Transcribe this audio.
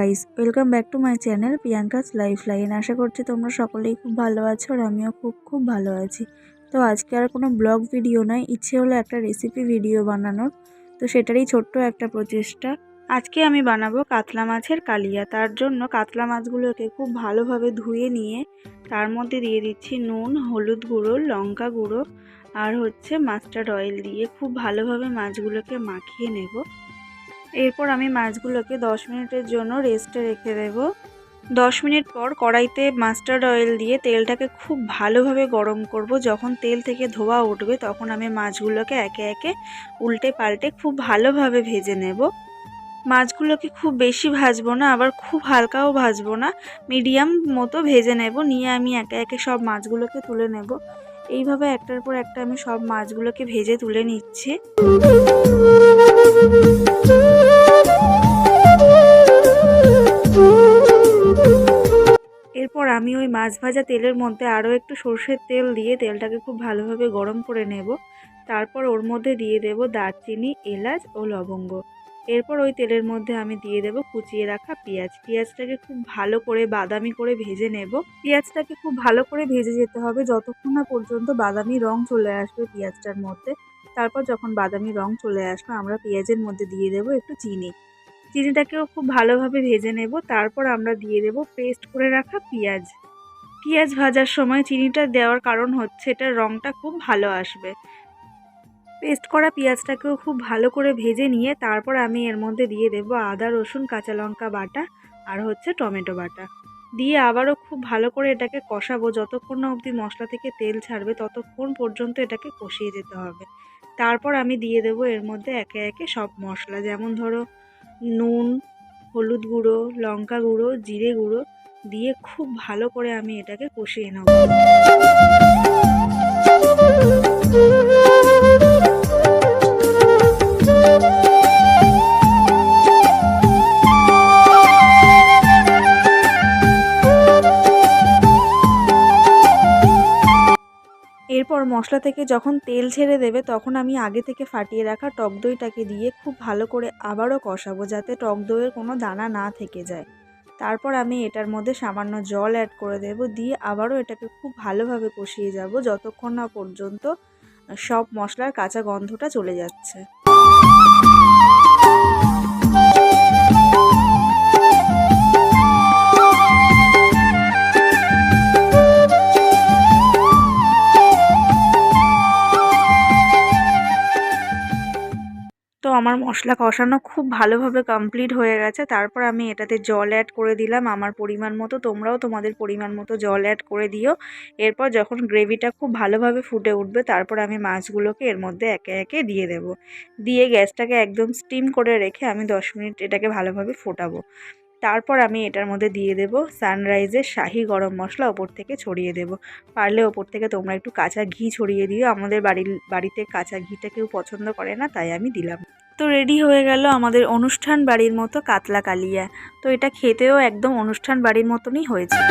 Guys, welcome back to my channel Priyanka's lifeline. আশা করছি তোমরা সকলেই খুব ভালো আছো আর আমিও খুব ভালো আছি। তো আজকে আর কোনো ব্লগ ভিডিও নয়, ইচ্ছে হলো একটা রেসিপি ভিডিও বানানোর। তো সেটারই ছোট্ট একটা প্রচেষ্টা। আজকে আমি বানাবো কাতলা মাছের কালিয়া। তার জন্য কাতলা মাছগুলোকে খুব ভালোভাবে ধুয়ে নিয়ে তার মধ্যে দিয়ে দিচ্ছি নুন, হলুদ গুঁড়ো, লঙ্কা গুঁড়ো আর মাস্টার্ড অয়েল দিয়ে খুব ভালোভাবে মাছগুলোকে মাখিয়ে নেব। এরপর আমি মাছগুলোকে 10 মিনিটের জন্য রেস্টে রেখে দেব। 10 মিনিট পর কড়াইতে মাস্টার্ড অয়েল দিয়ে তেলটাকে খুব ভালোভাবে গরম করব। যখন তেল থেকে ধোঁয়া উঠবে তখন আমি মাছগুলোকে একে একে উল্টে পাল্টে খুব ভালোভাবে ভেজে নেব। মাছগুলোকে খুব বেশি ভাজবো না, আবার খুব হালকাও ভাজবো না, মিডিয়াম মতো ভেজে নেব। নিয়ে আমি একে একে সব মাছগুলোকে তুলে নেব। এইভাবে একটার পর একটা আমি সব মাছগুলোকে ভেজে তুলে নিচ্ছি। এরপর আমি ওই মাছ ভাজা তেলের মধ্যে আরও একটু সর্ষের তেল দিয়ে তেলটাকে খুব ভালোভাবে গরম করে নেব। তারপর ওর মধ্যে দিয়ে দেব দারচিনি, এলাচ ও লবঙ্গ। এরপর ওই তেলের মধ্যে আমি দিয়ে দেব কুচিয়ে রাখা পেঁয়াজ। পেঁয়াজটাকে খুব ভালো করে বাদামি করে ভেজে নেব। পেঁয়াজটাকে খুব ভালো করে ভেজে যেতে হবে যতক্ষণ না পর্যন্ত বাদামি রং চলে আসবে পেঁয়াজটার মধ্যে। তারপর যখন বাদামি রং চলে আসবে আমরা পেঁয়াজের মধ্যে দিয়ে দেব একটু চিনি। চিনিটাকেও খুব ভালোভাবে ভেজে নেব। তারপর আমরা দিয়ে দেব পেস্ট করে রাখা পেঁয়াজ। পেঁয়াজ ভাজার সময় চিনিটা দেওয়ার কারণ এটার রঙটা খুব ভালো আসবে। পেস্ট করা পেঁয়াজটাকেও খুব ভালো করে ভেজে নিয়ে তারপর আমি এর মধ্যে দিয়ে দেব আদা, রসুন, কাঁচা লঙ্কা বাটা আর টমেটো বাটা দিয়ে আবারও খুব ভালো করে এটাকে কষাবো। যতক্ষণ না অবধি মশলা থেকে তেল ছাড়বে ততক্ষণ পর্যন্ত এটাকে কষিয়ে যেতে হবে। তারপর আমি দিয়ে দেব এর মধ্যে একে একে সব মশলা, যেমন ধরো নুন, হলুদ গুঁড়ো, লঙ্কা গুঁড়ো, জিরে গুঁড়ো দিয়ে খুব ভালো করে আমি এটাকে কষিয়ে নেব। এরপর মশলা থেকে যখন তেল ছেড়ে দেবে তখন আমি আগে থেকে ফাটিয়ে রাখা টক দইটাকে দিয়ে খুব ভালো করে আবারও কষাবো, যাতে টক দইয়ের কোনো দানা না থেকে যায়। তারপর আমি এটার মধ্যে সামান্য জল অ্যাড করে দেব, দিয়ে আবারও এটাকে খুব ভালোভাবে কষিয়ে যাব যতক্ষণ না পর্যন্ত সব মশলার কাঁচা গন্ধটা চলে যাচ্ছে। তো আমার মশলা কষানো খুব ভালোভাবে কমপ্লিট হয়ে গেছে। তারপর আমি এটাতে জল অ্যাড করে দিলাম আমার পরিমাণ মতো। তোমরাও তোমাদের পরিমাণ মতো জল অ্যাড করে দিও। এরপর যখন গ্রেভিটা খুব ভালোভাবে ফুটে উঠবে তারপর আমি মাছগুলোকে এর মধ্যে একে একে দিয়ে দেব। দিয়ে গ্যাসটাকে একদম স্টিম করে রেখে আমি 10 মিনিট এটাকে ভালোভাবে ফোটাবো। তারপর আমি এটার মধ্যে দিয়ে দেব সানরাইজের শাহি গরম মশলা, ওপর থেকে ছড়িয়ে দেব। পারলে ওপর থেকে তোমরা একটু কাঁচা ঘি ছড়িয়ে দিও। আমাদের বাড়িতে কাঁচা ঘিটা কেউ পছন্দ করে না, তাই আমি দিলাম। তো রেডি হয়ে গেল আমাদের অনুষ্ঠান বাড়ির মতো কাতলা কালিয়া। তো এটা খেতেও একদম অনুষ্ঠান বাড়ির মতনই হয়েছে।